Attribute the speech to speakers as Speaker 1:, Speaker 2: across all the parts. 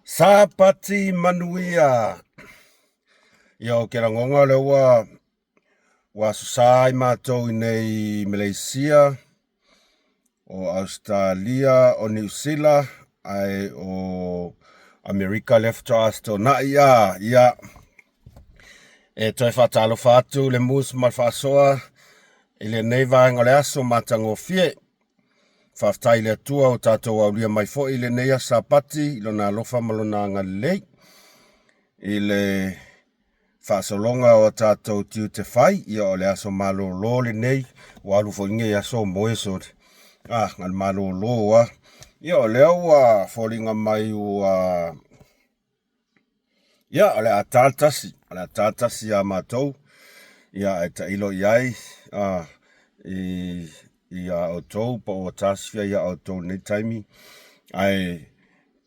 Speaker 1: Sapati manuia. Yo ke la ngonga le wa susai mātou i nei Malaysia, o Australia, o New Zealand, ai o Amerika lefto asto na ia. E toi whatalo whātu le mus mal whasoa, i le nei vaenga le aso matango fie. Whaftai le tua o tātou au lia mai fo i le nei a sapati, ilo nā lofa malona ngalei. I le whaasolonga o tātou tiu te whai, ia o le aso malo lo le nei, walu fo inge aso moesod. Ngal malo lo wa. Ia o leo wa folinga mai ua... Ia o le atatasi a mātou. Ia e ta ilo iai, ia o tau pa o tasfia ia o tau nei taimi. Ai,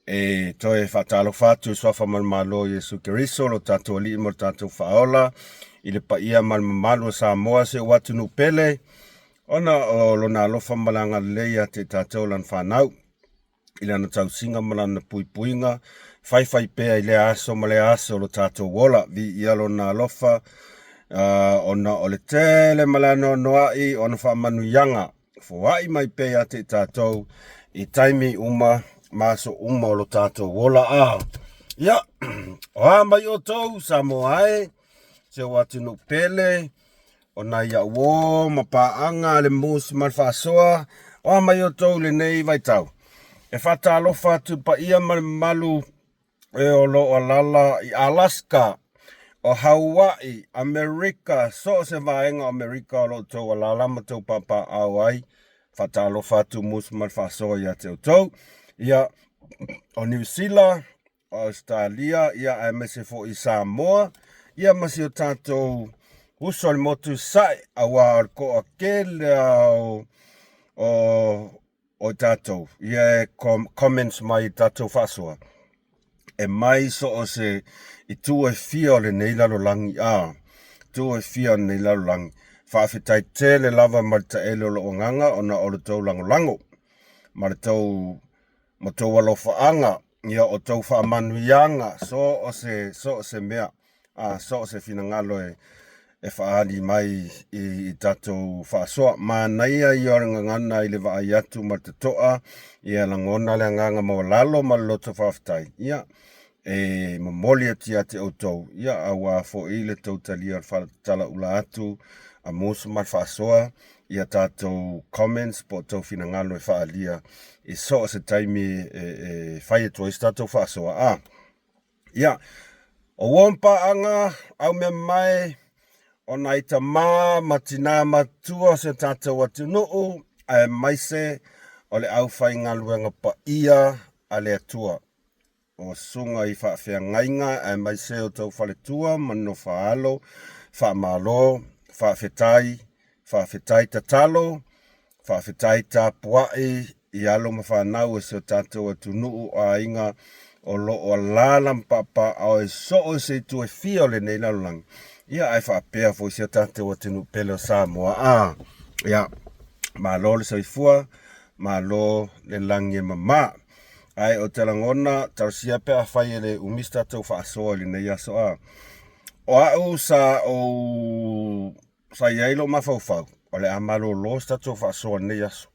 Speaker 1: e toi whatalo whatu swafa malo Yesu Keriso lo tātou ali mo tātou whaola. I le pa ia malo Samoa se watu nu pele. Ona o lona alofa malanga leia te tātou lan whanau. I le ana tau singa malana puipuinga. Whai pea i le aso ma le aso lo tātou wola. Vi ia lona alofa. Ona o le tele malano noai ona whamanu yanga. Fawai mai pea te tātou i taimi uma maso uma o lo tātou wola Ia, oa mai o tau Samoae, se watu no pele, ona ia wo mapaanga le mus malfasoa, oa mai o tau le nei vai tau. E whata alofa tu pa ia malu e o lo o lala i Alaska, o Hawaii, Amerika, so se vaenga Amerika o lo tau a lala ma tau papa au ai, whata alofa tu mus malfasoa ia te o tau. Ia, o New Zealand, Australia, ia ai mese fo i Samoa, ia masi o tātou usol motu sai awa ko a kele o tātou. Ia comments mai tātou whasoa. E mai so o se i tu e fia o le nei lalo langi tu e fia o nei lalo langi. Whawhitai tele lava marita ele o lo nganga o na o le tau lango. Maritau mo tau alofa anga. Ia o tau wha manuianga, so o se mea, so o se finangalo e whaani mai i tatou whaasoa. Mā naia i oringa ngana i le vai atu ma te toa, ia langona le nganga mo lalo ma loto whaftai. Ia, e mamoli ati ate o tau, ia awa fo i le tau talia tala ula atu, a musu ma whaasoa, ia tātou comments po tau finangalo e whaalia. I so se taimi whai e toi tātou whaasoa. Ia, o wampa anga au mea mai o naita matina matua se tātou atu nuu ai maise o le au whai ngaluenga pa ia a le atua. O sunga i whaafea ngainga ai maise o tau whale tua mano whaalo, whaamalo, whaafetai tatalo, whaafetai tapuai, i alo ma whanau e se o tātou atu nuu a inga o lo o lalam papa au e so o se tu e fia o le nei lalulang. Ia ai whaapea fo i se o tātou atu nuu pele o Samoa. Ia, ma lo le saifua, ma lo le langi e mama. Ai o te langona, tausia pea whai e le umista tau whaasoa le nei aso O au sa o sa iailo mawhauwhau, o le amalo lo tātou whaasoa nei aso.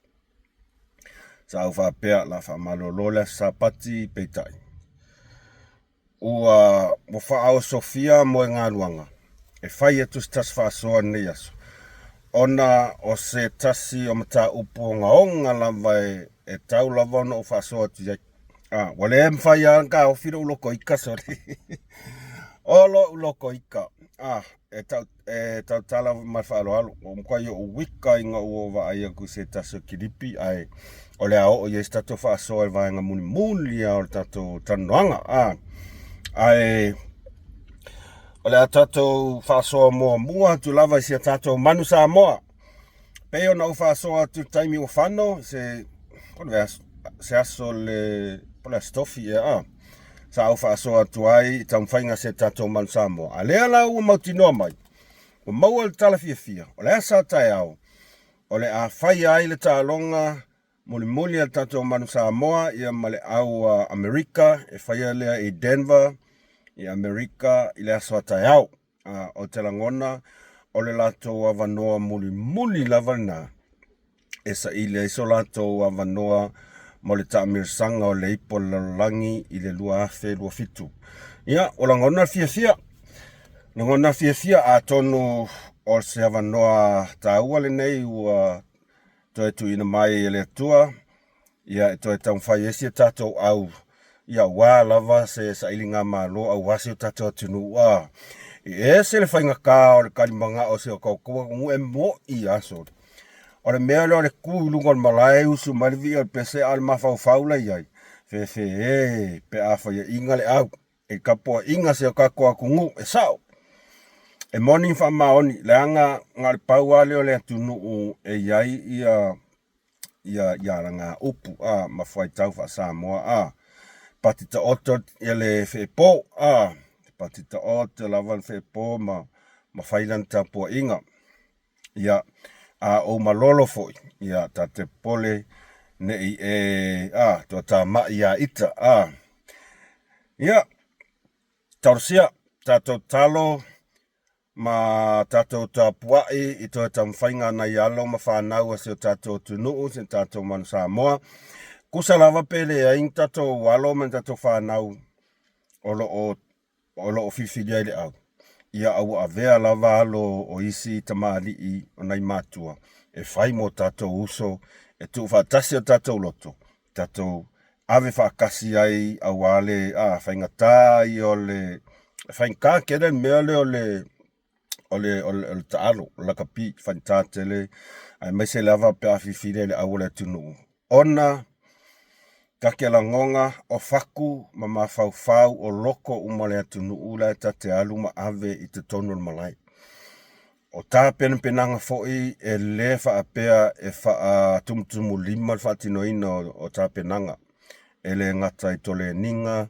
Speaker 1: Sa au whapea la whaamalo le sapati peitai. Ua mo whaao Sofia mo e ngā luanga. E whai e tus tas whaasoa nei aso. Ona o se tasi o mata upo ngā onga lawai e tau lawana o whaasoa tu iai. Wale e mwhai a ngā o whiro uloko ika, sorry. Olo uloko ika. E tau tala mai whaaloalo. O mkwai o wika inga uova ai aku se taso kiripi ai. O le ao o yes tato whaasoa e vaenga muni a o tato tanuanga. Ai, o le a tato whaasoa mua tu lava isi a tato manu Samoa. Peo na u whaasoa tu taimi o whano se aso le pole stofi sa au whaasoa tu ai taumwhainga se tato manu Samoa. A lea la ua mautinoa mai. O maua le tala fia. O le asa tai au. O le a whai ai le tālonga muli a tatou manu Samoa ia male au Amerika e whaia lea i Denver i Amerika i lea soa tai au o te langona o le latou avanoa muli lava na e sa i le iso latou avanoa mo le taamirisaga o le ipo lalolagi i le lua afe lua fitu ia o lagona fiafia a tonu o se avanoa tāua lenei ua toe tuina mai e le atua ia e toe taumawhai esi tatou au ia wā lava se saʻiliga malo au ase o tatou atunuu e se le faigakā o le kalimanga o se o kaukoa e moʻi aso o le mea lea o le kuluga o le malae usu mai le vii o le pese a le mafaufau lai ai fe pe a faiaʻiga le au e kapoaʻiga se o kako akugu e saʻo e moni faamaoni leaga ga le pau ale o le atunuu e iai ia langa upu mafai tau fa Samoa pati ta oto ia le fepo pati ta oto lava le fepo ma failan tapo inga ia o malolo foi ia ta te pole nei to ta ma ia ita ia tausia tato talo ma tatou tapuaʻi i toe tamawhaiga ana i alo ma whanau se o tatou tunuu se tatou manu Samoa kusa lava pe leai tatou alo ma tatou whanau o loo fifilia i le au ia au avea lava alo o isi tamālii o nai matua e whai mo tatou uso e tu whaatasi o tatou loto tatou ave whaakasi ai au ale whaingatā i o le whainka kere mea le o le taalo la kapi fantatele ai mai se lava pe afifile le au le tunu ona kakelangonga o faku ma mafaufau o loko uma le tunu ula te alu ma ave i te tonu malai o tā penanga foi e le faapea e faa tumtumu lima fatinoina o tā penanga e le ngata i tole ninga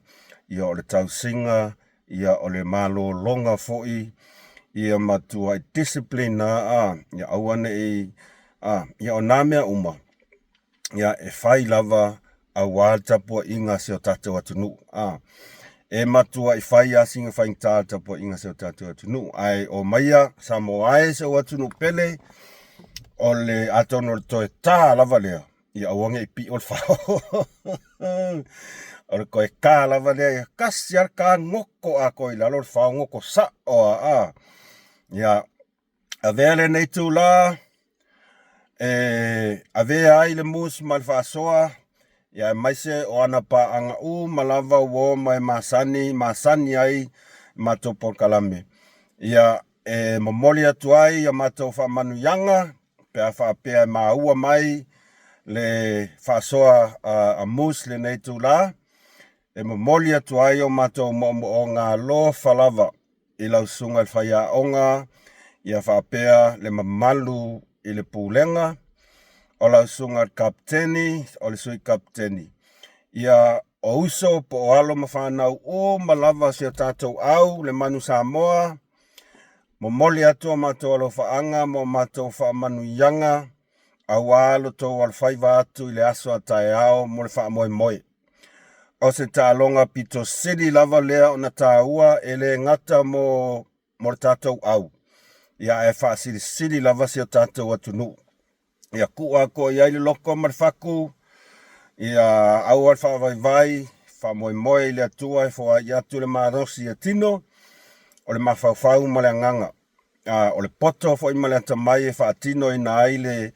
Speaker 1: ia o le tausinga ia o le malo longa foi ia matua i discipline ia awane ia o nāmea uma ia e whai lava a wātapua inga se o tātou atunu e matua i whai asinga whai tātapua inga se o tātou atunu ai o maia Samoae se o atunu pele o le atono le toe tā lava lea ia awange i pi o le whao o le koe kā lava lea ia kasi ar kā ngoko a koe lalo le whao ngoko sa o ia avea le nei tū la avea ai le mus ma le whaasoa ia maise o ana pa anga malava uo mai masani ai matopo kalame ia momoli atu ai ia mato whamanu yanga pea whaapea maua mai le whaasoa a mus le nei tū la momoli atu ai o mato o ngā lo whalava i lau sunga le whaia onga ia whaapea le mamalu i le pūlenga o lau sunga kapteni o le sui kapteni ia o uso po o alo ma whanau o malava se o tātou au le manu Samoa mo moli atu o mato alo whaanga mo mato whaamanu yanga au alo tō al whaiva atu i le aso a tae ao mo le whaamoe moe o se tālonga pito sili lava lea o na tāua e le ngata mo le tātou au ia e whaasili lava se o tātou atunu ia kua ko ia le loko marfaku ia au al whaavaivai whamoemoe le atua e wha i atu le marosi e tino o le mafaufau ma le anganga o le poto fo i ma le atamai e whaatino i na ai le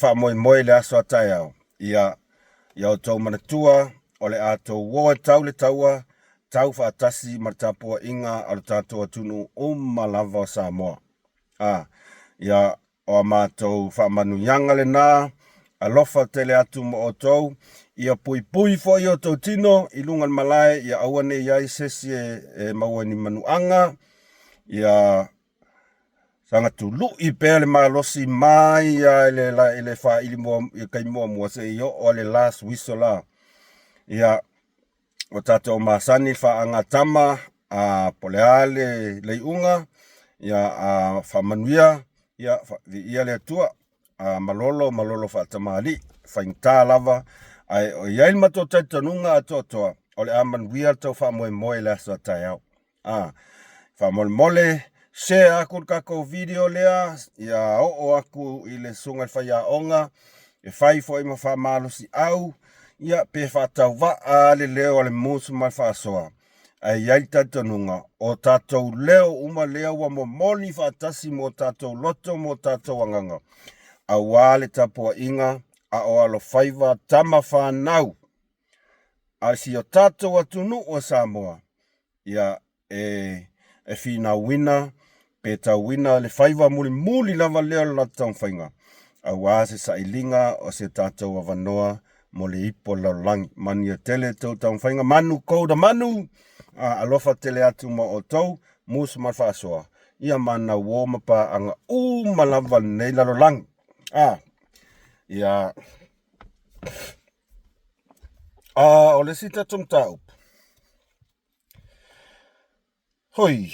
Speaker 1: whamoemoe le aso atai au ia o tau manatua o le ato woa tau le taua tau whaatasi martapua inga alo tātou atunu o malava o Samoa ia o mātou whaamanu yanga le nā alofa tele atu mo o tau ia pui fo i o tau tino i lungan malae ia awane iai sesi e maua ni manuanga ia sanga tulu i pēr le malosi mai ia ele wha ili mua i kai mua se i o le last whistle la ia o tātou masani wha angatama poleale leiunga ia whamanuia ia le atua malolo wha tamali whaingtā lava, ai o iai mato taitanunga atoa, o le aman wia tau whamoe le aso tai au. Whamole share aku kako video lea, ia o aku i le sunga whaia onga, e whai fo ima whamalosi au, ia pe whatau waa le leo le musu mai whaasoa. Ai iai taitanunga, o tātou leo uma leo wa mo moni whaatasi mo tātou loto mo tātou anganga. A wale tapua inga, a o alo whaiva tama whanau. A si o tātou atunu o Samoa, ia e whina wina, pe tau wina le whaiva muli lava leo la tau whainga. A wase sa ilinga o se tātou a wanoa mo le ipo laulangi. Mani a tele tau tau whainga, manu kouda manu, alofa tele atu ma o tau, musu mai whaasoa. Ia mana woma pa anga malava nei laulangi. Ia o le sita tum tau. Hoi,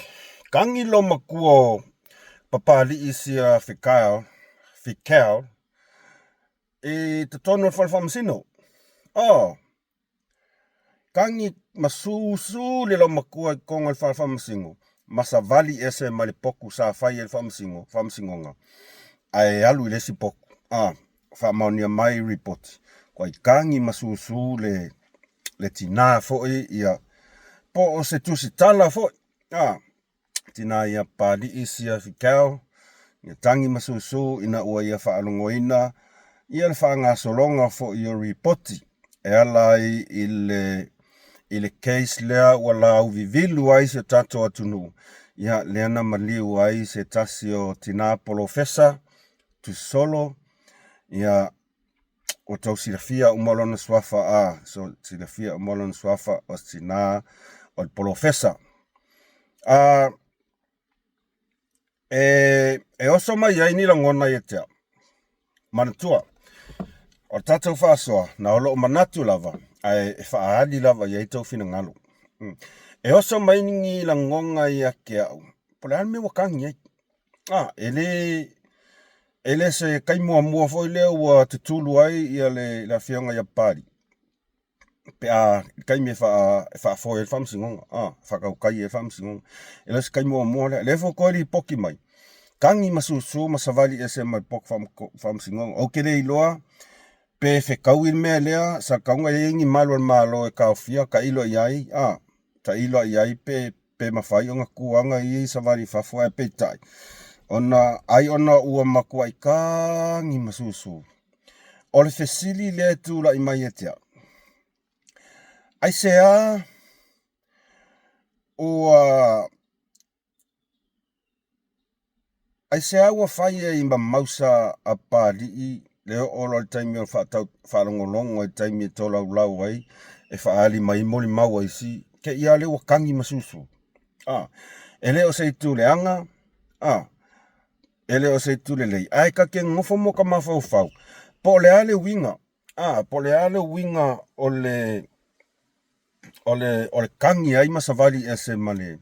Speaker 1: kangi lo makuo papali isia whikao, e te tono whalwhamasino. Kangi masusu le lo makua i konga whalwhamasingo. Masa vali ese mali poku sa whai e whamasingonga. Ai alu i lesi poku. Whamaunia mai report. Kwa i kangi masusu le tina foi ia. Po o se tusi tala foi. Tina ia pali isia whikao. Ia tangi masusu ina ua ia whaalongoina. Ia le whaanga solonga fo i o reporti. E alai i le case lea wala au vivilu ai se tato atunu. Ia leana maliu ai se tasi o tina polofesa. Tu solo. Ia o tau silafia umalona swafa so silafia umalona swafa o tina o polofesa. E oso mai ai ni langona i tea. Manatua. O tātou whaasoa, na olo o manatu lava, ai e whaahali lava i eitau whina ngalo. E oso mai ni langonga i ake au. Pole ane me wakangi ai. Ele se kaimua foi leo wa tutulu ai i la whionga ia pari. Pe kaime foi e whamsingonga. Whakau kai e whamsingonga. Ele se kaimua leo. Lefo koeri poki mai. Kangi masusu masavali ese mai pok whamsingonga. O kere iloa. Pe whekau i mea lea, sa kaunga e ingi malo e kaofia, ka ilo iai, ta ilo iai pe mawhai o ngā kuanga i savari whafua e pe tai. Ona ua makua i kangi masusu. O le whesili lea tūla i mai e tea. Ai sea, ua whai e i mamausa a pārii, leo olo al taimi o whaalongolongo al taimi e tō lau ai, e whaali mai moli maua isi, ke ia leo kangi masusu. E leo se tūle anga, e leo se tūle lei. Ai ka ke ngofo mo ka mawhau. Po le ale winga, o le kangi ai masavali e se male.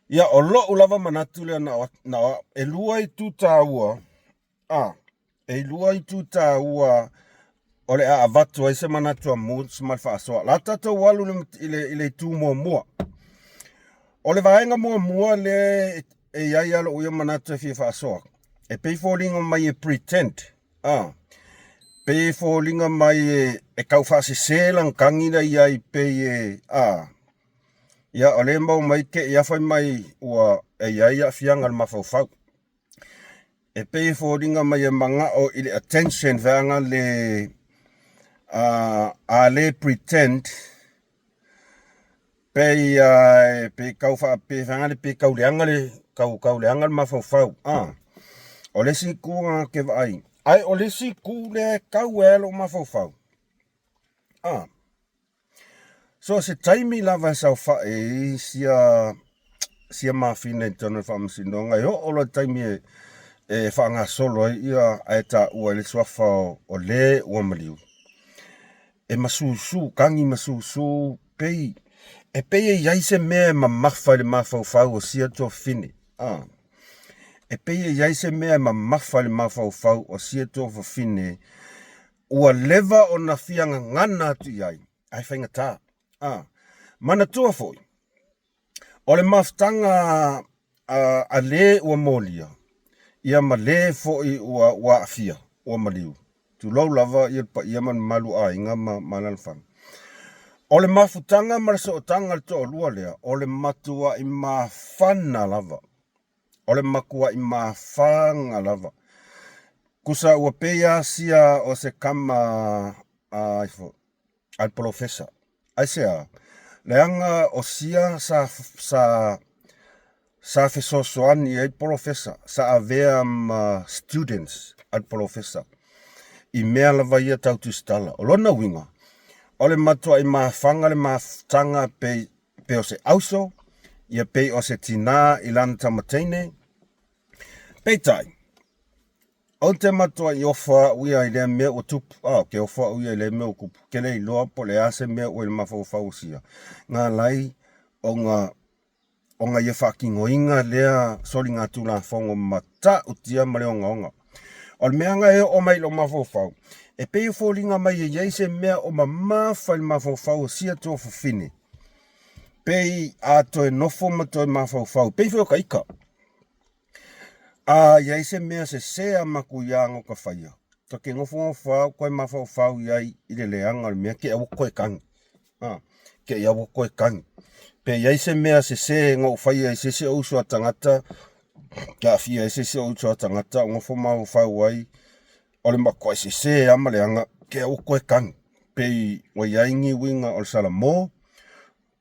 Speaker 1: Ia o lo ulava manatu lea na e lua i tūta ua, e lua i tuta ua o le avatu ai se manatua mūs mai whaasoa. La tatou walu i le tū mua. O le vaenga mua le e iai alo uia manatua fi whaasoa. E pei fōlinga mai e pretend. Pei fōlinga mai e kau whaase selang kangina iai pei ia o le mau mai ke iawhai mai ua e iai a fianga le mawhauwhau. E pei fōringa mai e manga o ili attention veanga le pretend pei kau veanga le pei kau leanga le mawhauwhau. O le si kua ke vai. Ai o le si ku le kau e lo mawhauwhau. So se taimi lava sau whae sia mawhine tonu whamasinonga. E o lo taimi e whaanga solo ia aeta ua le swafa o le ua maliu. E masusu, kangi masusu, pei e iai se mea mawhai le mawhauwhau o sia tō whine. E pei e iai se mea mawhai le mawhauwhau o sia tō whine ua leva o na fianga ngana atu iai. Ai whainga tā. Mana tua foi. O le maftanga a le ua molia. Ia ma le foi ua afia. Ua maliu. Tu lau lava ia man malu a inga ma lalfang. O le mafutanga ma le sootanga le toa lua lea. O le matua i mawhana lava. O le makua i mawhanga lava. Kusa ua peia sia o se kama al profesa. Ai sea, leanga o sia sa fesosoani ai profesa. Sa avea students al profesa. I mea lava ia tau tu stala. O lona winga. O le matua i mawhanga le maftanga pe o se auso. Ia pe o se tina i lana tamateine. Peitai. O te matua i ofa uia i lea mea o tupu. Ke ofa uia i lea mea o kupu. Kele i loa po le ase mea o il mawhau sia. Ngā lai o ngā ia whakingo inga lea soli ngā tūla whongo mata utia ma leo ngaonga. O le meanga e o mai lo mawhau. E pei o fōlinga mai e yeise mea o mawhai mawhau sia tō whawhine. Pei a toi nofo ma toi mawhau. Pei whio ka ika. Yeise mea se sea maku iango ka whaia. Ta ke ngofo whau koe mawhau iai i le leanga le mea ke awo koe kangi. Ke awo koe kangi. Pe yeise mea se ngau whaia i se usua tangata. Ka fia i se usua tangata. Ngofo mawhau ai. Ole makua se ama leanga ke awo koe kangi. Pe wa yaingi winga o Salamo.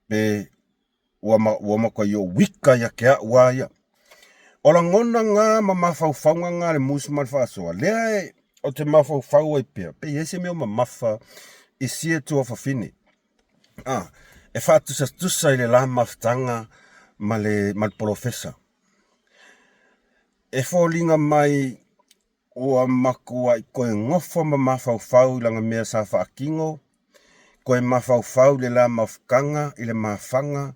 Speaker 1: Pe wa makua yo wika ya ke a waya. Ola ngona ngā mawhauwhaunga ngā le musi malwhaasoa. Lea e o te mawhauwhau ai pia. Pe yese mea mawha i sia tua whawhine. E whātusa tusa i le la maftanga ma le profesa. E whōlinga mai ua makua i koe ngofo ma mawhauwhau i langa mea sa whaakingo. Koe mawhauwhau le la mawhkanga i le mawhanga.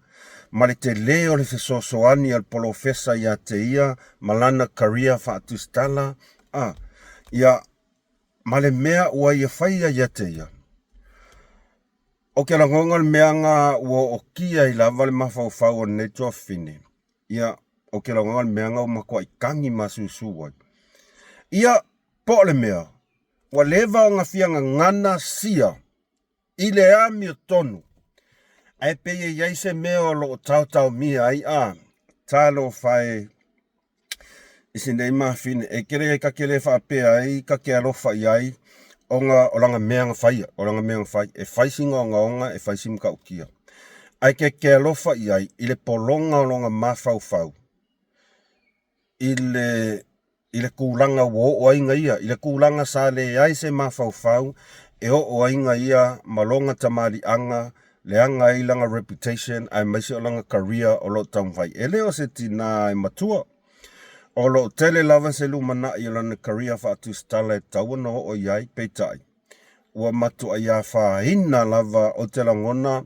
Speaker 1: Ma le te leo le fesosoani al profesa ia te ia, malana karia whaatustala. Ia, ma le mea ua ia whaia ia te ia. O ke la ngonga le mea ngā ua o kia i lava le mawhauwhau o nei tua whine. Ia, o ke la ngonga le mea ngā o makua i kangi masusuwai. Ia, po le mea, ua leva o ngā whianga ngana sia, i le ami o tonu. Ai peye yaise mea o lo tau mia ai talo fai isi nei mawhine e kere ka kere whapea ai ka ke alofa i ai o langa mea ngā whaia o langa mea ngā whai e whaisinga o ngaonga e whaisim ka ukia ai ke alofa i ai i le polonga o longa mawhau i le kūlanga o ainga ia i le kūlanga sa le ai se mawhau e o ainga ia malonga tamali anga leanga i langa reputation, ai maisi o langa career o lo taumwhai. E leo se tina e matua. O lo tele lava se lumana i langa career whaatu stala e tauana o iai peitai. Ua matu a ia whaina lava o te langona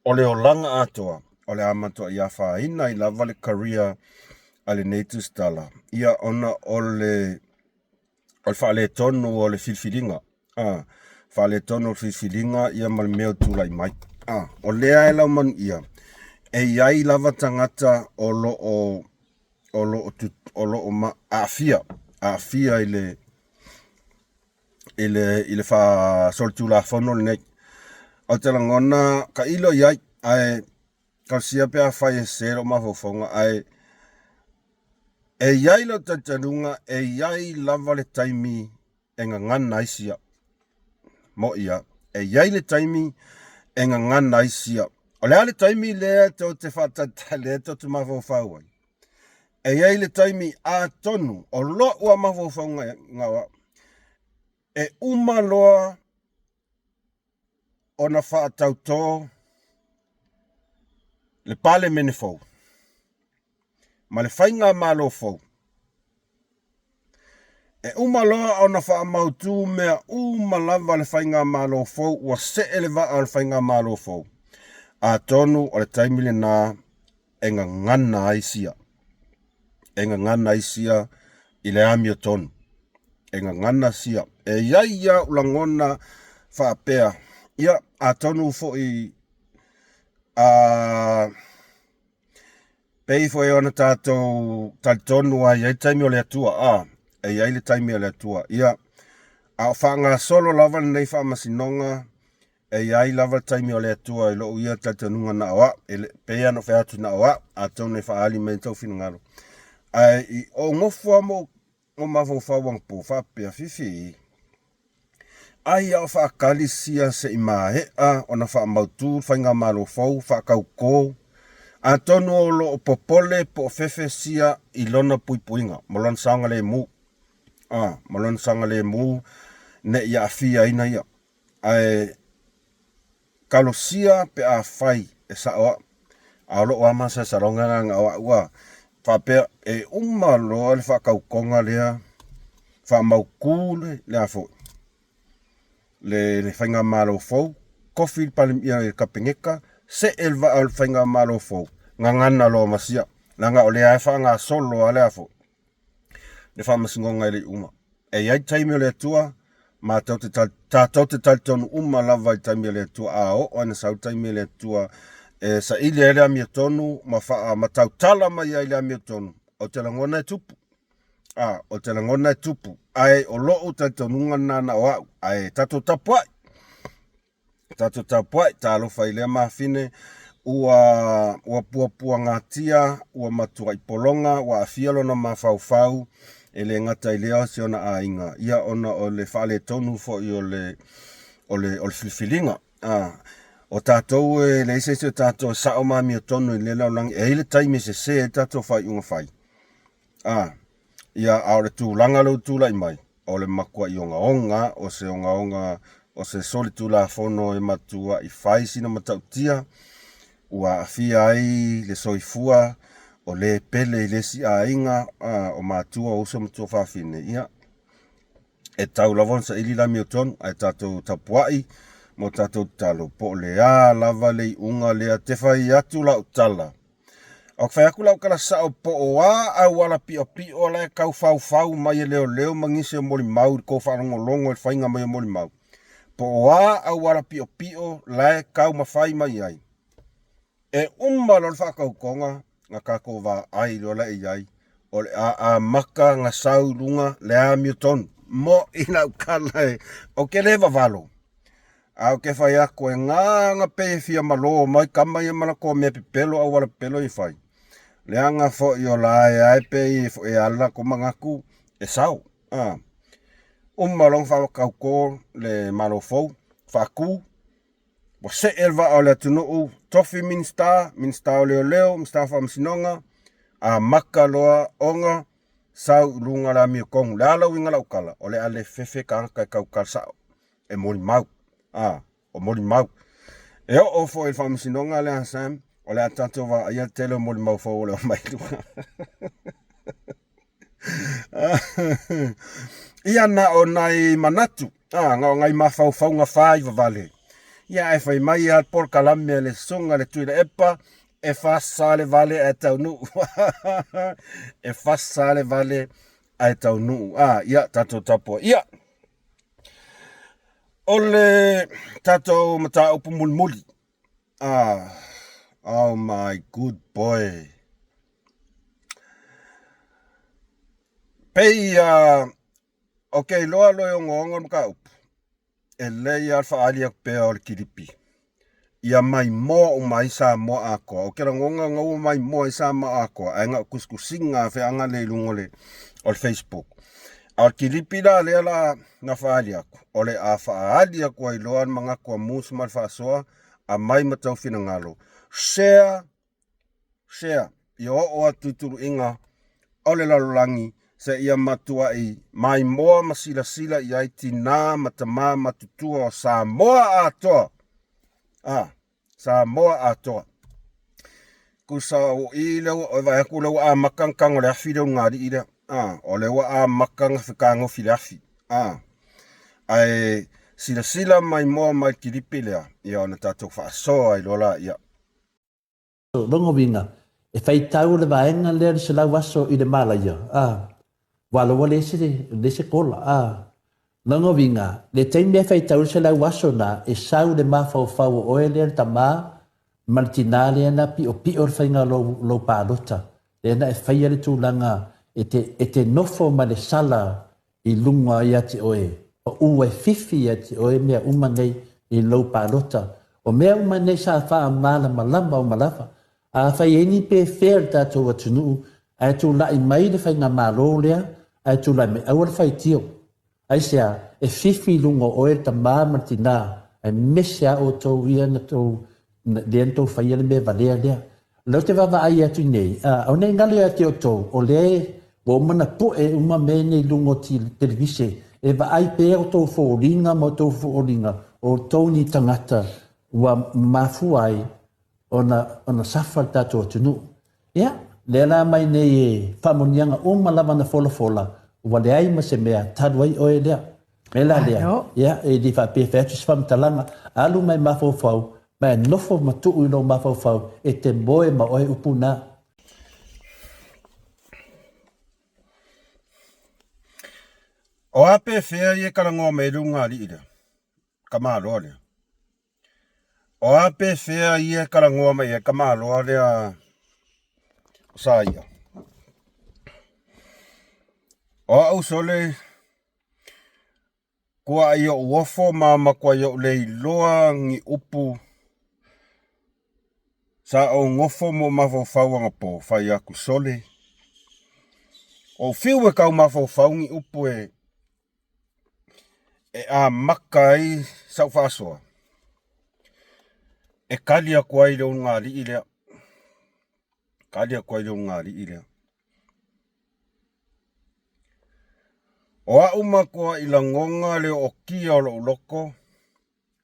Speaker 1: o leo langa atoa. O le amatu a ia whaina i lava le career a le neitu stala. Ia ona o le whaale tonu o le filfilinga. Whale tono whiwhiringa ia mal meo tūlai mai. O lea e lau man ia. E iai lava tangata o lo ma afia. Afia i le wha sol tūla whono le nei. O te langona ka ilo iai. Ai ka sia pia whai e sero mawhauwhaunga. Ai e iai lo tantanunga. E iai lava le taimi e ngā ngana isia. Mo ia, e iai le taimi e ngā ngana isia. O lea le taimi lea tō te whatata lea tō te mawhauwhau ai. E iai le taimi a tonu, o lo ua mawhauwhau ngawa. E umaloa o na whaatau tō le pale mene fau. Ma le whainga malo fau. E umaloa o na wha mautu mea umalava le whainga malo fau ua se eleva o le whainga malo fau. A tonu o le taimile nā e ngā ngana aisia. E ngā ngana aisia i le ami o tonu. E ngā ngana sia. e ia ulangona whaapea. Ia, a tonu fo i pei fo e ona tātou tonu a iai taimi o le atua, e iai le taimi o le atua. Ia, a whaanga solo lava nei whaamasinonga, e iai lava taimi o le atua, i lo ia tatanunga na oa, pei ano whaatu na oa, a tonu e whaali mei tau whinangaro. Ai, o ngofua mo mafo whawang po, whapea fifi, ai au whaakalisia se i mahea, ona whaamautu, whainga malo fau, whaakauko, a tonu o lo popole po fefe sia i lona puipuinga, molon sanga le mu, molon sanga le mu, ne ia fia ina ia, ai, kalosia pe a whai, e saoa, a lo o masa saronga nga ua, whapea e umalo le whaakaukonga lea, whaamaukule lea fo, le whainga malo fau, kofi palim ia e kapengeka, se elva al whainga malo fau, ngangana lo masia, langa o lea e whaanga solo a lea fo, le whaamasingonga ele uma. E iai taimi o lea tua, ma tau te talitonu uma lava i taimi o lea tua, a o ana sau taimi o lea tua, e sa ili ele amia tonu, ma tau tala ma ia ele amia tonu, o te langona e tupu. O te langona e tupu, ai o loo talitonunga nana o au, ai tato tapuai, ta alofa i lea mahafine, ua puapua ngatia, ua matua i polonga, ua afialo na mafau-fau, e le ngata i lea se ona a inga, ia ona o le whaale tonu fo i o le filifilinga, o tātou e le ise se tātou sao mami o tonu i le laulangi, e ile taimi se e tātou whai unga whai. Ia aore tūlanga lau tūlai mai, o le makua i onga, o se onga, o se soli tūla fono e matua i whai sina matautia, ua awhia ai le soifua, o le pele i lesi a inga, o matua o usa matua whawhine. Ia, e tau lavon sa ili lami o tonu, ai tātou tapuai, mo tātou talo, po le a lava le unga lea te whai atu lau tala. O whai aku lau kala sao po o a au wala pio le kau fau mai e leo mangise o mori mau, ko whanongo longo e whainga mai o mori mau. Po o a au wala pio le kau mawhai mai ai. E lor whakau konga, nga kako wa ai lola i ai, o le a maka nga sau lunga le a miotonu, mo ina ukala e, o ke lewa valo. Au ke whai ako e nga pe fia malo, mai kama i malako mea pipelo au wala pelo i whai. Le anga fo i o la ai pe i fo e ala ko mangaku e sau. Long whakau ko le malo fau, whaku, wa se elva o le tunuu, tofi minsta o leo, minsta whamsinonga, a maka loa onga, sau lunga la mi kongu, le ala winga lau kala, o le ale fefe ka anka kau kalsao, e mori mau, o mori mau. E o fo e whamsinonga le asam, o le atato wa ia tele mori mau fo o le o mai lunga. Ia na o nai manatu, ngā ngai mawhau ngā whai vale. Ia e whai mai a por kalame le sunga le tuira epa, e whasa le vale e tau nuu. E whasa le vale e tau nuu. Ia tato tapo. Ia. O le tato mata upu mulmuli. Oh my good boy. Pei okay, loa loe o ngonga mka upu. E lei alfa alia pea o le kiripi. Ia mai moa o mai sa moa ako. O kera ngonga ngau mai moa i sa moa ako. A nga kuskusinga fe anga le lungole o le Facebook. A le kiripi la lea la na faali ako. O le a faali ako ai loa mga kua musu mal faasoa a mai matau fina ngalo. Share. Ia o atuturu inga o le lalulangi. Se ia matua i mai moa masila i ai tina matama matutua o Samoa atoa. Samoa atoa. Kusa o i leo o vai aku leo a makangkang o le afi leo ngari i lea. O leo a makang whikango fi le afi. Ai sila mai moa mai kiripi lea. Ia ona tatou whaasoa i lola ia.
Speaker 2: Longo vinga. E fai tau le vaenga lea se lau aso i le mala ia. Wala wale se kola. Lango vinga, le taimi fai tau se lau aso na, e sau le mafau fau o e lea tama, martina le na pi o whainga lo pālota. Le na e whaia le tūlanga, e te nofo ma le sala i lunga i ati oe. O ua e fifi i ati oe mea umanei i lo pālota. O mea umanei sa wha mala malamba o malafa. A whai eni pe whea tātou atunu, a tu lai mai le whainga malo lea, a tu lai mai awal whai tio. Aisea, e fifi lungo o e ta maa martina, e mesea o tau ia na tau, lean tau whaia le me valea lea. Lau te wawa ai atu nei, au nei ngale ati o tau, o le, o mana po e uma me nei lungo ti televise, e wa ai pe o tau fōringa mo tau fōringa, o tau ni tangata, ua mafu ai, ona safa tato tunu. Ia, le la mai nei e whamonianga o malawa na fola, ua le ai ma se mea taru ai oe lea. E la lea, ia, e di wha pe whatu swam talanga, alu mai mafau, mai nofo matu no mafau, e te moe ma oe upuna.
Speaker 1: O ape whea i e karangoa me runga li ira. Kamaloa lea. O ape whea i e karangoa me e kamaloa lea. Saia. O au sole. Kua i o uofo ma kua i o lei loa ngi upu. Sa o ngofo mo mafau anga po. Whai aku sole. O whiu kau mafau ngi upu e. E a makai sau whasoa. E kalia kua i reo ngā li ilea. Kalia kua i reo ngā li ilea. O a uma kua i la ngonga leo o kia o lo uloko.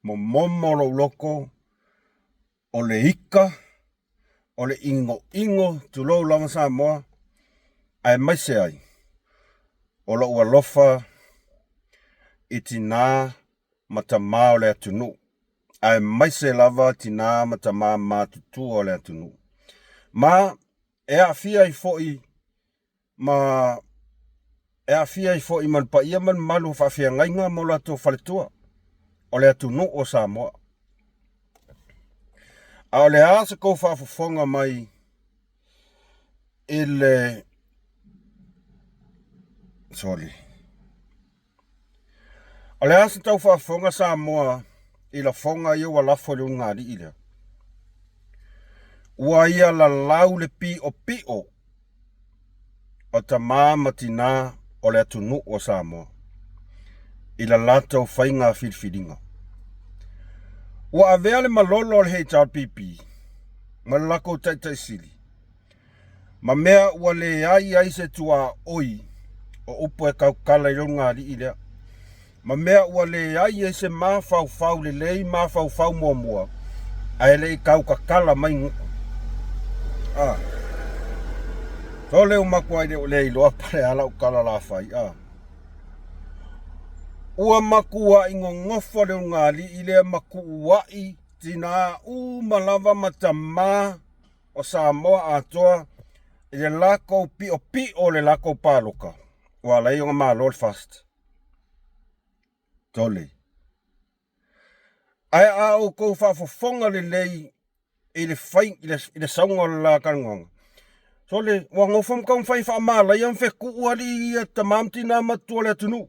Speaker 1: Mo momo lo uloko. O le ika. O le ingo tu lo lama sa moa. Ai maise ai. O lo ua lofa. I tina matama o le atunu. Ai maise lava tina matama matutu o le atunu. Ma e a fia i foi ma e a fia i foi man pa ia man malu fa fia ngainga mo la to faletua. O le atunu o Samoa. A o le asa ko fa fonga mai ele sorry. O le asa tau whafonga Samoa i la fonga i o lafo le ngāri i lea. Ua ia la lau le pi o o ta matina o le atunu o Samoa. I la latau whainga whirwhiringa. Ua avea le malolo le HRPP. Ma lako taitai sili. Ma mea ua le ai se tua oi o upo e kaukala i lo ngāri i lea. Ma mea ua le ai e se mafau le lei mafau mua. Ai le kau kakala mai nguku. So leo makua i le iloa pare ala ukala la fai. Ua makua ingo ngofo leo ngali i le makua i tina malava matama o Samoa atoa i le lako pi o le lako paloka. Ua lei o ngā Lord Fast. Tole. Ai au kou whafofonga le lei i le whai, i le saunga la karangonga. So le, wa ngofam kong whai whaamala i am wheku uari i a tamamti nā matua le atunu.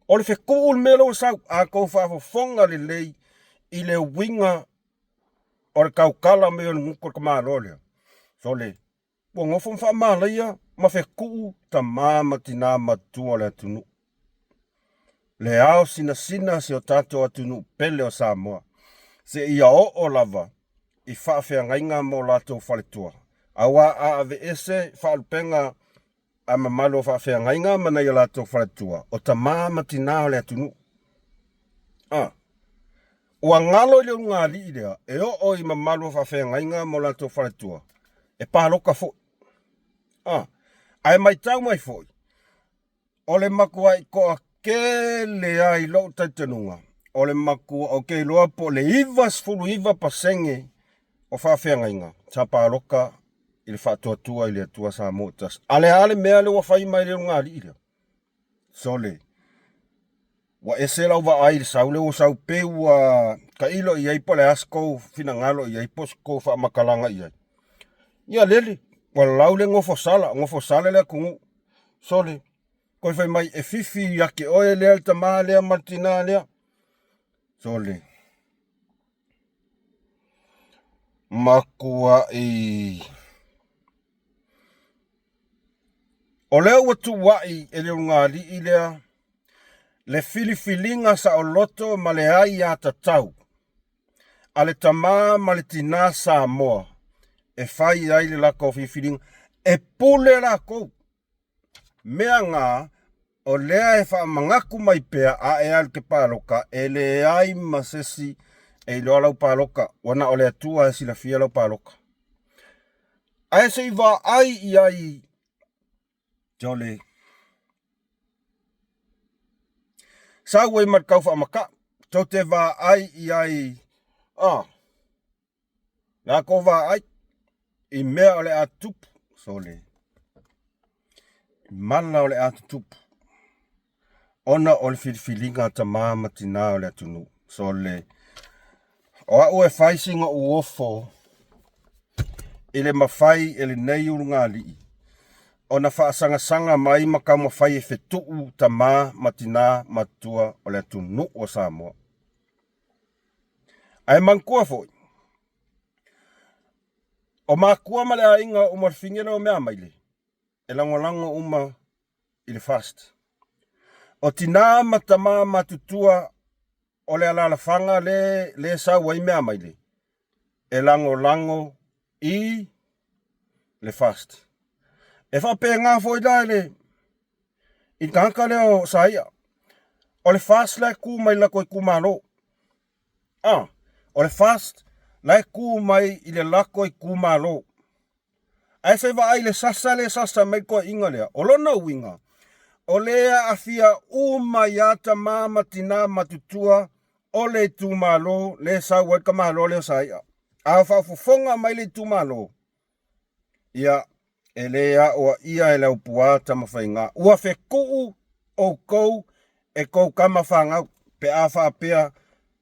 Speaker 1: O le wheku ul melo sau, a kou whafofonga le lei i le winga o le kaukala me o le ngukor kamalo lea. So le, wa ngofam whaamala i a ma wheku tamamti nā matua le atunu. Le ao sina se o tato atunu pele o Samoa. Se ia o lava i whaafea ngainga mo lato whaletua. Awa a ave ese whaalupenga a mamalo whaafea ngainga mana i lato whaletua. O ta matina o le atunu. Ua ngalo i leo ngā li idea e o i mamalo whaafea ngainga mo lato whaletua. E pāloka fo. Ai mai tau mai fo. O le makua i koa ke le ai lo taitanunga. O le makua o ke loa po le ivas fulu iva pasenge o whaafea ngainga. Ta pāloka i le whaatuatua i le atua Samoa tas. Ale mea le wafai mai le ngā li ira. So le. wa ese lau wa ai saule o sau pe wa ka ilo i ai pole asko finangalo i ai posko fa makalanga i ai ia lele wa laule ngofo sala le kungu sole ko fai mai e fifi ya ke oe le alta male martina le sole makua i o leo watu wai e leo ngali i lea le filifilinga sa o loto ma le ai a tatau. A le tamā ma le tina sa moa. E fai ai le lako filifilinga. E pule lako. Mea ngā o lea e wha mangaku mai pea a e al ke pāloka. E le ai masesi e loa lau pāloka. Wana o le atua e sila fia lau pāloka. Ai se i wā ai i ai jole. Sa wei mat kau wha maka. Tau te wā ai i ai. Nā ko wā ai. I mea o le atupu. So le. Mala o le atupu. Ona o le filifilinga ta māma tina o le atunu. So le. O a ue whaisinga uofo. Ele mawhai ele nei urunga lii. Ona whaasanga mai maka mawhai e whetuu ta matina matua o le atunu o Samoa. Ai mankua foi. O makua male a inga o marfingera o mea maile. E lango uma i le fast. O tina matama matutua o le alalafanga le sa wai mea maile. E lango i le fast. E whape ngā foi daile. I kanka leo saia. O le fast lai ku mai la koe kumalo. O le fast lai ku mai i le lako i kumalo. Ai se wa ai le sasa mai koe inga lea. O lona winga. O lea afia yata mama tina matutua. O le tumalo le sa wai kamalo leo saia. A whaufonga mai le tumalo. Ia e lea o ia e lau puata mawhainga. Ua whe kuu o kou e kou kamawhanga pe a whapea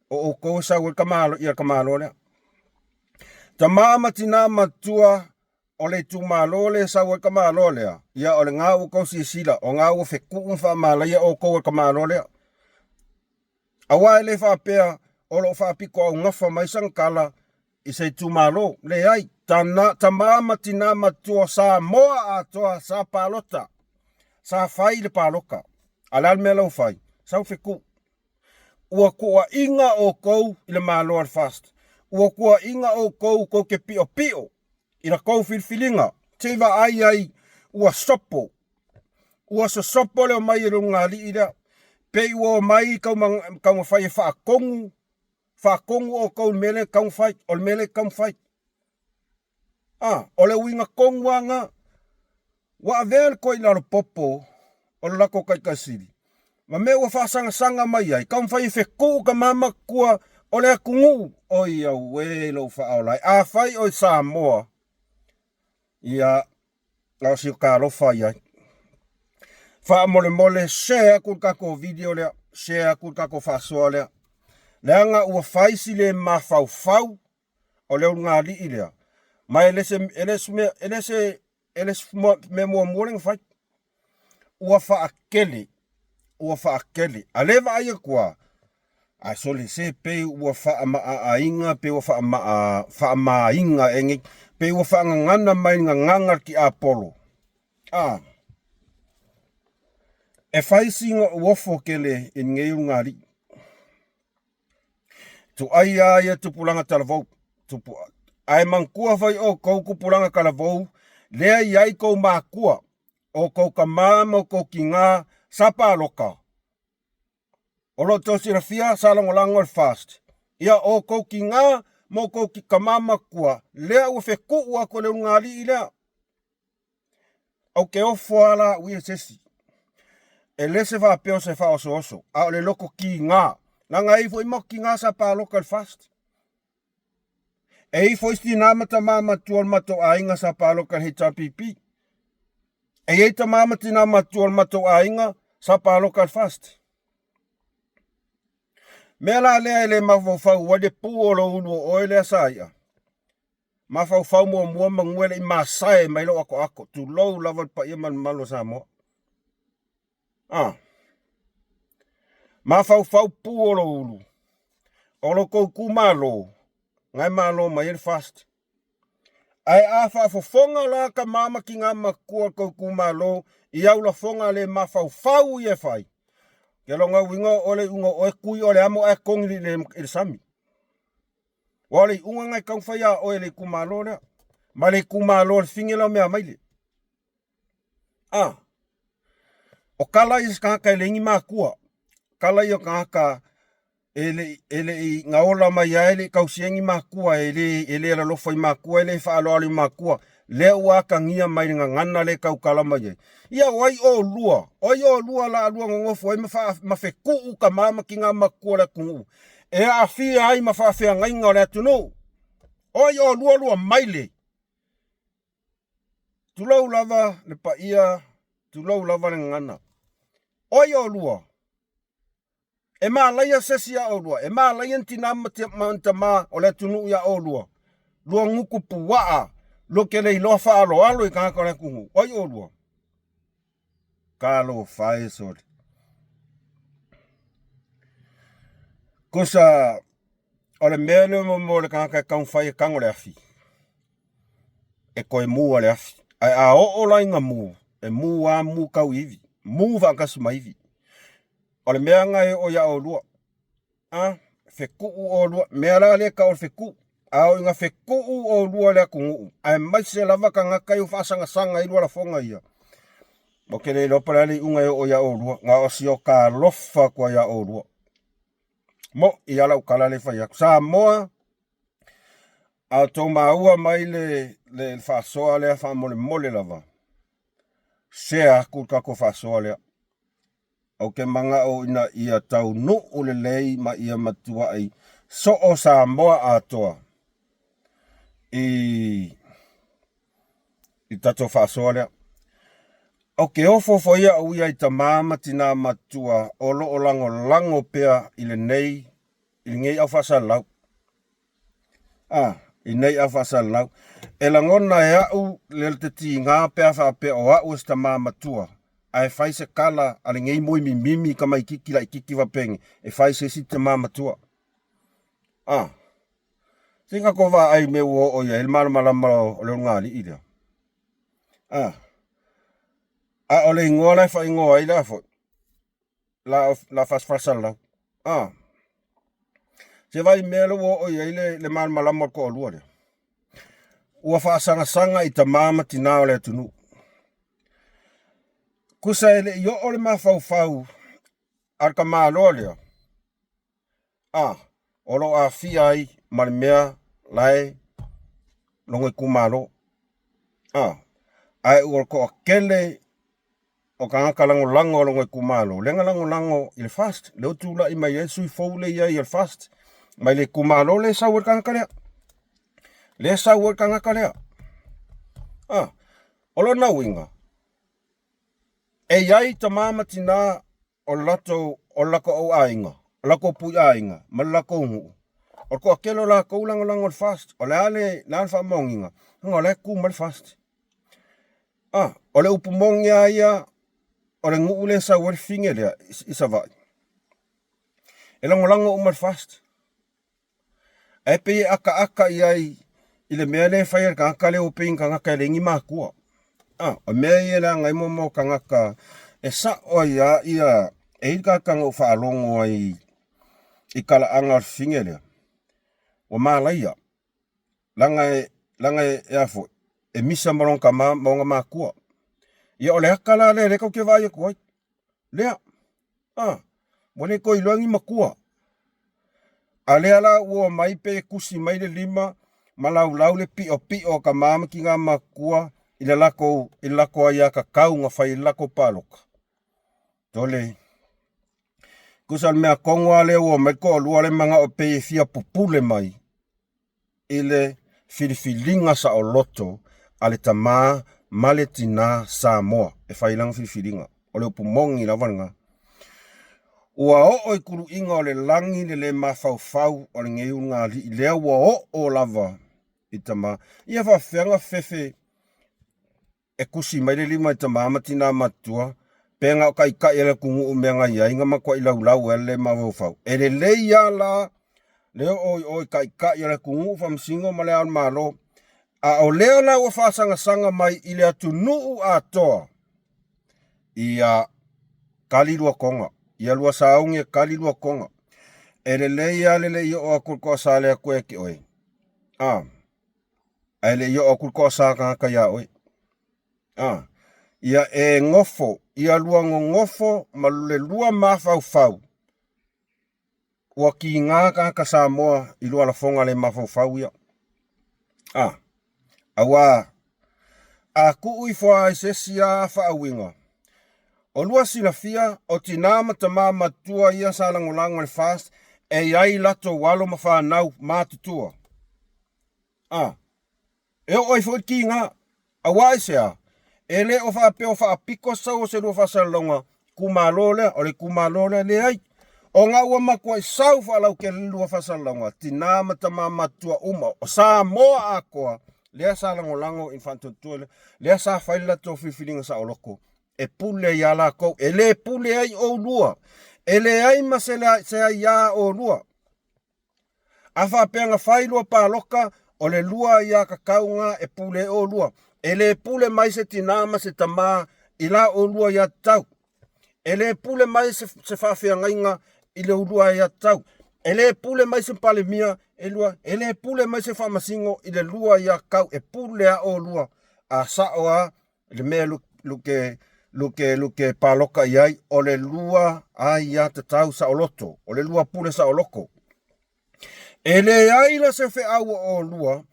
Speaker 1: o kou sa wai kamalo ia kamalo lea. Ta mama tina matua o le tumalo le sa wai kamalo lea. Ia o le ngā o kou sisila o ngā o whe kuu whamala ia o kou kamalo lea. Awa e le whapea o lo whapiko au ngafa mai sangkala i se tumalo le ai. Ta mama tina matua sa moa atoa sa palota. Sa fai le paloka. Alal me lau fai. Sau wheku. Ua kua inga o kou i le malo al fast. Ua kua inga o kou ke pio. I la kou filfilinga. Teiva ai ua sopo. Ua sopo leo mai e rungali i lea. Pei ua mai kau mawhai e whaakongu. Whaakongu o kou mele kau fai. O le mele kau fai. O le winga kongwanga. Wa avea ko i laro popo. O le lako kai kasiri. Ma me ua whaasanga mai ai. Kau mawhai e whekou ka mama kua o le akungu. O ia welo whaolai. A whai o i Samoa. Ia. Lau si o ka alofa iai. Wha mole share kul kako video lea. Share kul kako whaasua lea. Leanga ua whaisi le mawhau. O leo ngā li i lea. Ma elese me mua muoring fai. Ua whaakele. Alewa aia kua. A sole se pe ua whaamaainga. Pe ua whaamaainga engi. Pe ua whaangangana mai ngangar ki Apollo. E whaisinga uofo kele in ngei ungari. Tu aia tupulanga talavou. Ai mankua vai o kou kupulanga kalavou. Lea iai kou makua. O kou kamama o kou ki ngā sapa loka. O lo tosi rafia salangolango al fast. Ia o kou ki ngā mo kou ki kamama kua. Lea ua wheku ua ko leo ngāli i lea. Au ke ofo ala ui sesi. E lese wha peo se wha oso. A o le loko ki ngā. Nanga ifo imo ki ngā sapa loka al fast. E ifo isti nā mata mama tuol mato ainga sa palo kan HPP. E eita mama tina matuol mato ainga sa palo kan fast. Mea la lea ele mawhawhau wade puolo ulu o ele saia. Mawhawhau mua manguele I masae mailo ako. Tu lau lava pa ia malo sa mo. Mawhawhau puolo ulu. Olo kou kumalo. Ngai malo mai fast. Ai afa fofonga la ka mama ki ngā makua kou kumalo. Iau la fonga le mawhawhau I fai. Ke longa wingo ole unga oe kui ole amo e kongi le sami. Wale unga ngai kau whaia oe le kumalo lea. Ma le kumalo le fingela mea maile. O kala is kahaka ele ingi makua. Kala I o kahaka ele I ngaola mai ele kau siengi makua ele la lofa I makua ele whaalo ali makua. Le ua ka ngia mai nga ngana le kau kala mai. Ia wai o lua. Oi o lua la lua ngofo. Oi mawhe kuu ka mama ki ngā makua le kungu. E a fia ai mawhawhia ngainga le tunu. Oi o lua maile. Tulau lava le pa ia. Tulau lava le ngana. Oi o lua. E maa laia sesi ya o lua. E maa laia tina ma o le tunu ya o lua. Lua nguku puwaa. Lo ke le ilofa alo I kahaka le kungu. Oi o lua. Kalo whae sori. Kusa ole mele mo le kahaka kau whae kango le afi. E koe mua le afi. Ai a o la inga mu. E mu a mu kau iwi. Mu whankasu maiwi. Ole mea ngai o ya o lua. Wheku o lua. Mea la le ka o wheku. Ao inga wheku o lua le kungu. Ai mai se lava ka ngakai o whasanga sanga I lua la fonga ia. Mo ke le lopalali unga o ya o lua. Nga o si o ka lofa kwa ya o lua. Mo I ala ukala le whai aku. Sa moa. A tō maua mai le whasoa lea wha mole lava. Sea kuka ko whasoa lea. O ke manga o ina ia tau no o le lei ma ia matua ai. So o sa moa atoa. I tato whasoa lea. O ke ofo foia o ia I ta mama tina matua. O lo o lango pea I le nei. I ngei au whasalau. I nei au whasalau. E langona e au le te ti ngā pea whapea o au sta mama tua. Ai fai se kala ale ngei moi mimi kama I kiki la I kiki wapenge. E fai se si te mama tua. Tinga ko wa ai me o ia. El malama o le ngāli I lea. O le ingoa lai wha ingoa I la fo. La whasalau. Se vai melo o ia le malama ko o lua lea. Ua whaasanga I ta mama tina o le tunu. Kusa ele I o le mawhau ar ka māloa lea. Olo a fia ai mare mea lai longe kumalo. Ai ua ko kele o ka ngaka lango longe kumalo. Lenga lango I le fast. Leo tula I mai Yesu I fau le ia I le fast. Mai le kumalo le sa ua ka ngaka lea. Le sa ua ka ngaka lea. Olo na winga. E iai ta mama tina o lato o lako o ainga. O lako pui ainga. Ma lako ungu. O ko akelo la ko lango le fast. O le ale na alfa monginga. Nga le ku mal fast. O le upu mongia ia. O le ngu ule sa ua finge lea. Isa vai. E lango mal fast. E pe aka iai. I le mea le whaia ka ngaka le o pe inga ngaka le ingi makua. O mea ia la ngai momo ka ngaka. E sa o ia e ika kanga o whaalongo ai. I kala anga o finge lea. O malaia. Langa e afo. E misa marong ka maonga makua. Ia o le hakala le kau ke vai kuai. Lea. Mo le ko iloangi makua. A lea la ua mai pe kusi mai le lima. Malau le pio ka mama ki ngā makua. I lako ai a ka kau ngā whai lako paloka. Tole. Kusal mea kongoa le ua mai ko lua le manga o pe fia pupule mai. I le filifilinga sa o loto. Ale tama male tina Samoa. E whai lang filifilinga. O le upu mongi la wanga. ua o i kuru inga o le langi le mafau o le ngei unga li i lea ua o lava i tama. Ia whawhenga fefe e kusi mai le lima i tama amatina matua. Penga o kai kai ele kungu o mea ngai ainga makwa i lau ele mafau. E le leia la leo o kai kai ele kungu whamsingo ma le an malo. A o leo la ua whasanga mai i le atu nuu a toa. Ia kalilua konga. Ia lua saungi e kalilua konga. E le leia le i o akulkoa sa le koe ki oi. E le i o akulkoa sa kaka ia oi. Ia e ngofo. Ia lua ngofo ma le lua mafau. Ua ki ngā kaka sa moa i lua la fonga le mafau ia. Awa. A kuui fua i sesia whaawinga. O lua silafia o tinama tama matua ia sa langolango le fast e iai lato walo ma whanau mātutua. E o i fwoi ki ngā. Awa i sea. E le o whaapeo whaapiko sau o se lua whasalonga kumalole o le kumalole le ai. O ngā ua makua i sau whalau ke lua whasalonga tinama tama matua uma. O sa moa a koa. Lea sa langolango infantotuele. Lea sa whaila tō whiwhiringa sa oloko. E pule ia la kou. E le pule ai o lua. E le ai ma se ai ia o lua. A whapenga whailua pāloka o le lua ia kakaunga e pule o lua. E le pule mai se tinama se tamā i la o lua ia tau. E le pule mai se whawhiangainga i le lua ia tau. E le pule mai se palemia e lua. E le pule mai se whamasingo i le lua ia kau. E pule a o lua. A saoa le mea luke paloka iai o le lua ai ia te tau sa oloto. O le lua pule sa oloko. E le aila se whe aua o lua.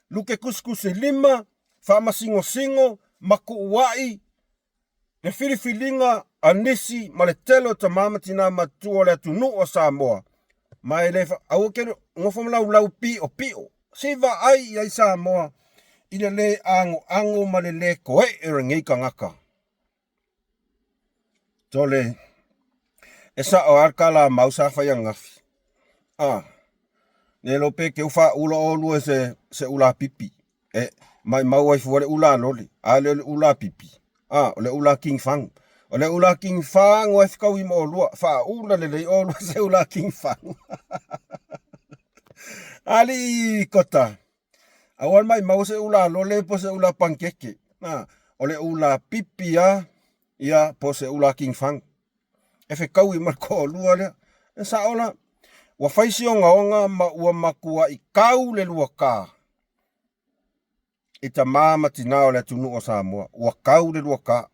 Speaker 1: Luke kuskusi lima. Whamasingo maku uai. Le whiriwhilinga anisi ma le telo ta mamatina matua le atunu o Samoa. Ma e le au ke ngofo lau pio. Siva ai ai Samoa. Ina le ango ma le koe e rangei ka ngaka. Tole. E sa o arka la mausa whai angafi. Ne lope ke ufa ula o lua se ula pipi. Mai mau ai fuare ula loli. Le ula pipi. O le ula king fang. O le ula king fang o efkau ima o lua. Fa ula le o lua se ula king fang. Ali kota. Awal mai mau se ula lole po se ula pankeke. O le ula pipi ia po se ula king fang. Efkau ima ko lua le. E sa ola. Wa faisi o ngaonga ma ua makua i kau le lua ka. I ta mama tinao le tunu o Samoa. Ua kau le lua ka.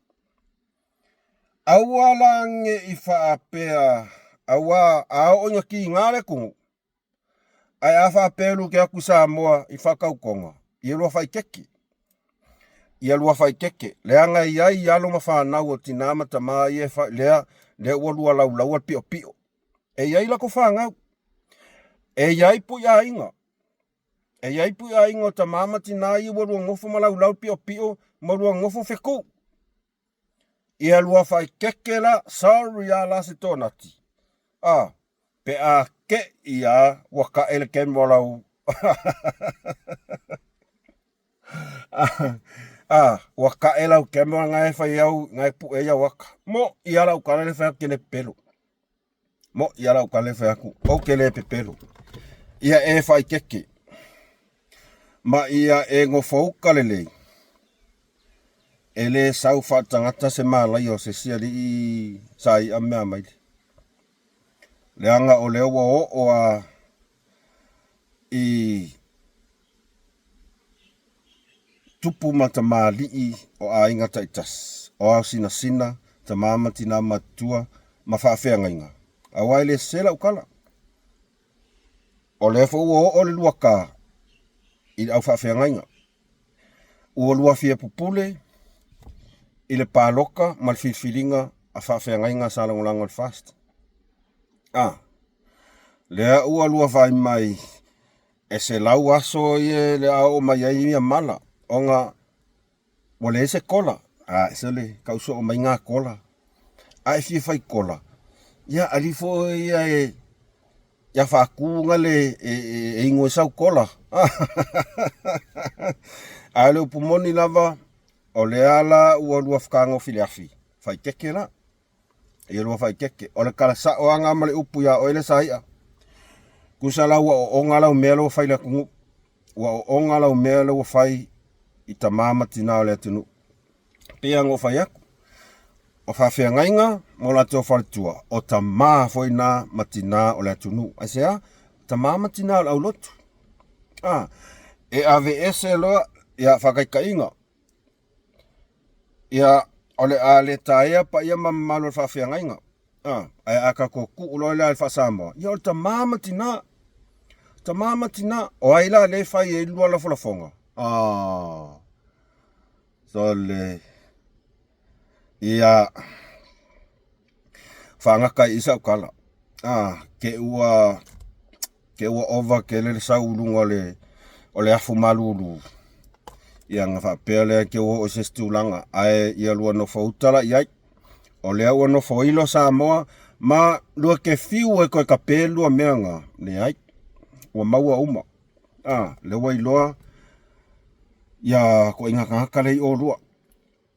Speaker 1: Aua lange i whaapea. Aua ao inga ki ngare kungu. Ai a whaapea lu ke aku Samoa i whakau konga. I lua whai keke. I lua whai keke. Leanga i ai alo ma whanau o tinama tama i e lea ua lua lau al pio. E iai lako whangau. E iai pu ia inga. E iai pu ia inga o ta mama tina i ua lua ngofo ma lau pio. Ma lua ngofo wheku. Ia lua whai keke la. Sorry a la se tonati. Pe a ke ia waka ele ken walau. Waka e lau kemwa ngai whai au ngai pu e ia waka. Mo ia lau kare le whai kene pelu. Mo ia lau kare le whai aku. O kele pe pelu. Ia e whai keke. Ma ia e ngofouka lelei. Ele sau whatangata se malai o se sia li i sai a mea maile. Leanga o leo o a i tupu mata mali i o a inga taitas. O a sina ta mama tina matua ma whaafea ngainga. A waile sela ukala. O lefo o le luaka i au whaafea ngainga. Ua lua fia pupule i le pāloka ma le whiwhiringa a whaafea ngainga sa langolango le fast. Lea ua lua vai mai e se lau aso i le ao mai ai mia mala. O ngā wale se kola. E se le kauso o mai ngā kola. A e fia fai kola. ia alifo ia whakunga le e ingo sau kola. Ale upumoni lava o le ala ua lua whakango filiafi. Whai keke la. Ia lua whai keke. O le kala sa o anga male upu ia o ele saia. Kusa la ua o onga lau mea lau whai la kungu. Ua o onga lau mea lau whai i ta mama tina o le atunu. Pea ngo whai aku. O whawhia ngainga, mo la teo wharitua. O ta maa foi na matina o le atunu. Asea, ta maa matina o le au lotu. E AVS loa, ia whakaika inga. Ia ole a le taea pa ia mamalo le whawhia ngainga. Ai aka ko ku uloa le whasamoa. Ia o ta maa matina. Ta maa matina. O aila le whai e lua la folafonga. So le... Ia whangaka i sau kala. Ke ua ova ke le sau ulunga o le afu malulu. Ia ngā whapea lea ke ua o se stulanga. Ai ia lua no whautala iai. O lea ua no whailo sa moa. Ma lua ke fiu e koe ka pēlua meanga. Ne ai. Ua maua uma. Le wailoa. Ia ko inga ngaka lei o lua.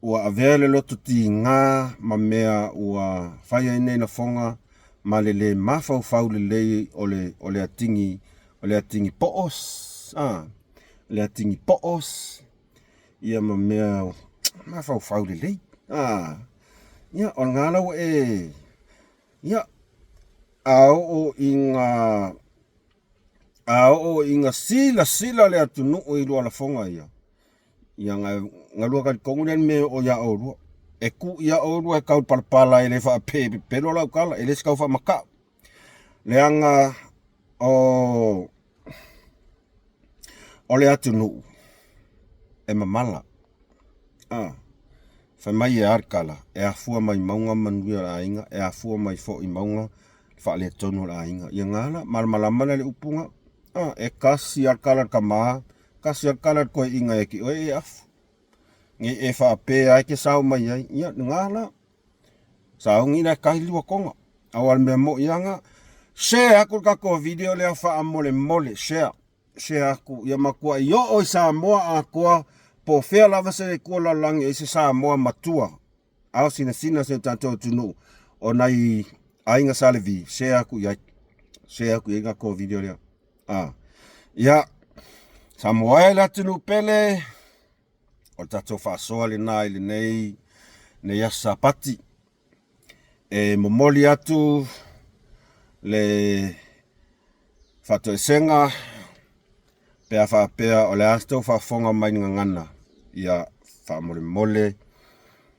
Speaker 1: Ua avele loto ti ngā ma mea ua whaia inei na whonga ma le mawhau le o le atingi poos. Le atingi poos. Ia ma mea mawhau le lei. Ia o ngālau ia ao o inga sila le atunu o i lua la whonga ia. Ia ngā lua kati kongunen me o ia o rua. E ku ia o rua e kau palapala e le wha pepe pelo lau kala. E le skau wha makau. Le anga o le atunu. E mamala. Whai mai e arkala. E afua mai maunga manuia la inga. E afua mai fo i maunga. Wha le tonu la inga. Ia ngala malamalamana le upunga. E kasi arkala ka maa. Kasi arkala koe inga e ki oe e afu. Nge e whaapea ai ke sau mai ai. Ia ngala. Sau ngina kai liwa konga. Awal mea mo ianga. Share aku kako video lea wha mole. Share. Share aku. Ia makua i o sa moa a koa. Po whea lava se kua lalangi e se sa moa matua. Ao sina se tātou tunu. O nai ainga salevi. Share aku iai. Share aku i kako video lea. Ia. Sa moa e la tunu pele. O tātou whaasoa le nā ili nei asa pati. E momoli atu le whato e senga. Pea whaapea o le astou whaafonga mai nga ngana. Ia whaamole.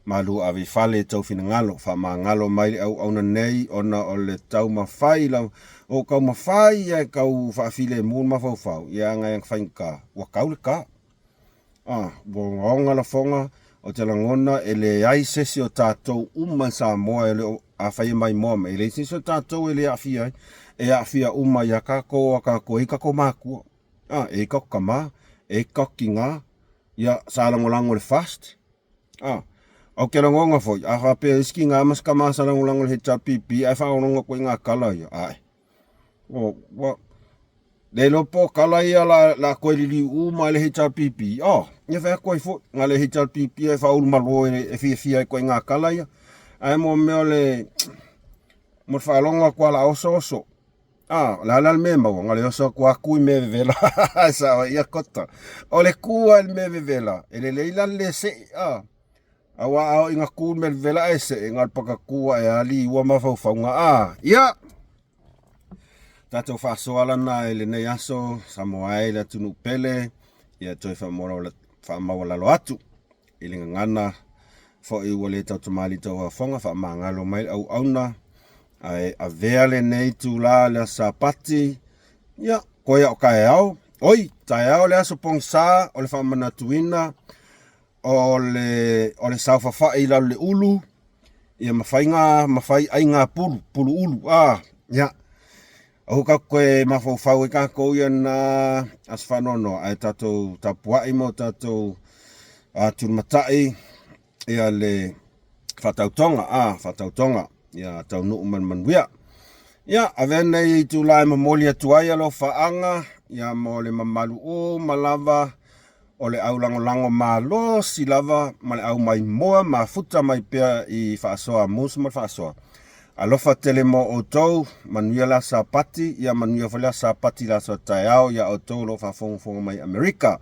Speaker 1: Malu avi whale tau whina ngalo. Whaamangalo mai au auna nei. Ona o le tau mawhai lau. O kau mawhai e kau whaafile mūn mawhau. Ia ngai ang whainka. Wa kau le ka. Bonga la fonga o te langona e le ai sesi o tātou sa moa e le a whai mai moa. E le sesi o tātou e le awhia ai. E awhia i a kako a kako e kako mākua. E kako ka mā. E kako ki ngā. Ia sālangolango le fast. Au ke rangonga foi. A whapea iski ngā maska mā sālangolango le HRPP. Ai whaononga koe ngā kala ia. Le lopo kala ia la koe li uma le HRPP. Ia whea koe fo. Ngā le HRPP e whaulu malo e fia koe ngā kala ia. Ai mo meo le... Mo whaalonga kua la oso. La me mau. Ngā le oso kua kui me vela. Sa ia kota. O le kua me vela. E le leila le se. Awa au inga kui me vela e se. Ngā paka kua e ali ua mawhauwhaunga. Ia! Tātou whaasoala na e le nei aso, Samoa e le tunu pele, ia toi whaamawala lo atu, i linga ngana, fo i wale tau tamali tau a whonga, whaamangalo mai au auna, ai a vea le nei tu la le sapati, ia, koe o kai au, oi, tai au le aso pong sa, o le whaamanatuina, o le sauwhawhai lau le ulu, ia mawhai ainga pulu ulu, ia, Au ka koe mawhau e ka kouia na aswhanono ai tātou tapuai mo tātou tūmatai ia le whatautonga. ia tau nuu manuia. Ia, avena i tūlai mamoli atuai alo whaanga, ia mo le mamalu o malava o le au lango malo si lava ma le au mai moa ma futa mai pea i whaasoa, musu ma whaasoa. Alofa tele mo o tau, manuia la sa pati, ia manuia whalea sa pati la sa tai au, ia o tau lo whafonga mai Amerika.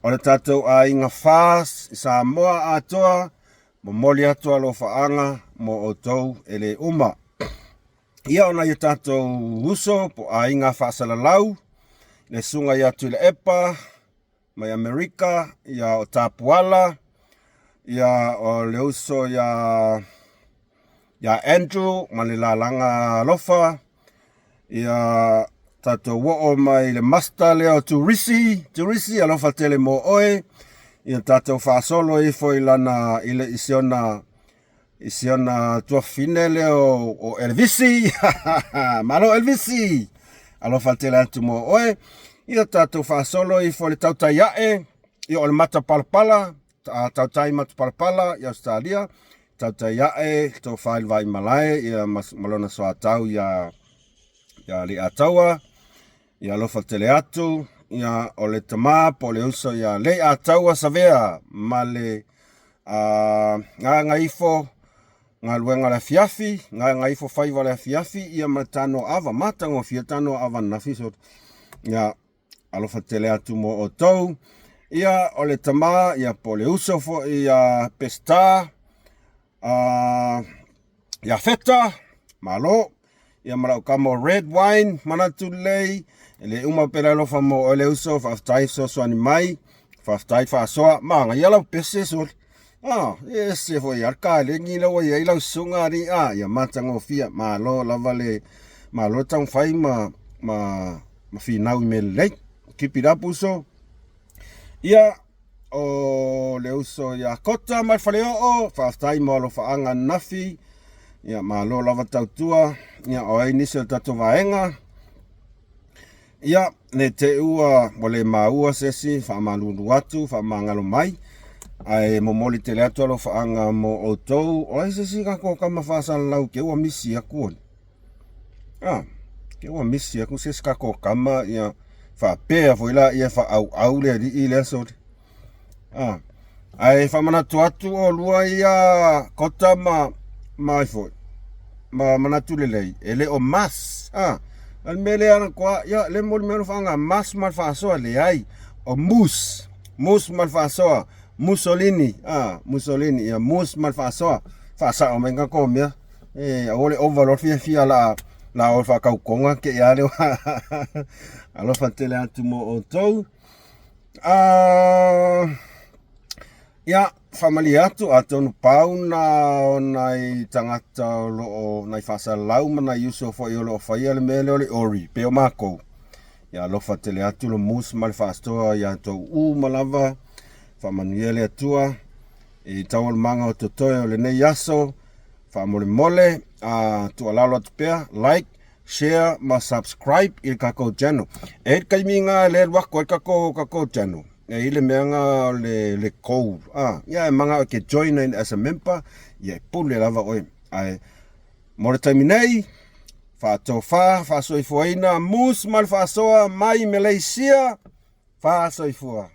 Speaker 1: O le tātou a inga whaas, sa moa atoa, mamoli atoa lo whaanga mo o tau ele uma. Ia ona i tātou huso po a inga whaasalalau, le sunga ia tu le epa, mai Amerika, ia o Tapuala, ia o le uso ia Andrew, ma le lalanga lofa, ia tātou wo'o mai le masta leo Turisi, alofa tele mo oe, ia tātou whaasolo i fo ilana ile isiona tua fine leo o Elvisi, malo Elvisi, alofa tele atu mo oe, ia tātou whaasolo i fo le tautai ae, ia o le mata palapala, tautai mata palapala i Australia, tautai ae, tō whail vai malae, ia malona soa tau ia li ataua, ia alofa tele atu, ia o le tamā po le uso ia le ataua savea, ma le ngā ifo, ngā luenga le fiafi, ngā ifo whaiva le fiafi, ia ma tano ava, matango fia tano ava nafi, so ia alofa tele atu mo o tau, ia o le tamā, ia po le uso fo ia pesta, ia feta, malo, ia marau kamo red wine, manatu lei, ele uma pera lofa mo o le uso, whaftai so soani mai, whaftai whaasoa, maanga ialau pese so, se fo i arka, le ngi lau ia ilau sunga ni, ia matango fia, malo lava le, malo tang whai ma whinau i me lei, keep it up uso, ia, o le uso ia kota mai whaleo o, whaftai mo alo whaanga nafi, ia malo lava tautua, ia o ai nisi o tato vaenga, ia ne te ua, wale maua sesi, whaamalulu atu, whaamangalo mai, ai momoli te le atu alo whaanga mo o tou, o ai sesi kako kama whaasala lau ke ua misi aku on. Ke ua misi aku sesi kako kama, ia whaapea foila, ia whaau le di i le soti. Ai whamanatu atu o lua ia kota mai foi. Ma manatu le lei. Ele o mas. Al mele ana kwa. Ia le moli melo whanga. Mas mal whaasoa le ai. O mus. Mus mal whaasoa. Mussolini. Mussolini. Ia mus mal whaasoa. Whaasa o menga komia. Ole overlord fia la o whakau konga ke ia leo. Alofa tele atu mo o tau. Ia, whamali atu atonu pau na nai tangata o nai whasa lau mana iuso fo i olo o whaia le mele o le ori, peo mako. Ia, lofa tele atu lo mus mali whaastoa ia tau malava, whamanuele atua, i tawal manga o totoe o le nei aso, whamole mole, tua lalo atu pea, like, share, ma subscribe i kako channel. E kaiminga le wako i kako channel. E ile meanga le kou. Ia e manga ke join in as a member. Ia pule lava oi. Ai mo le taimi nei. Wha soifua ina. Mus mal wha soa mai Malaysia. Wha soifua.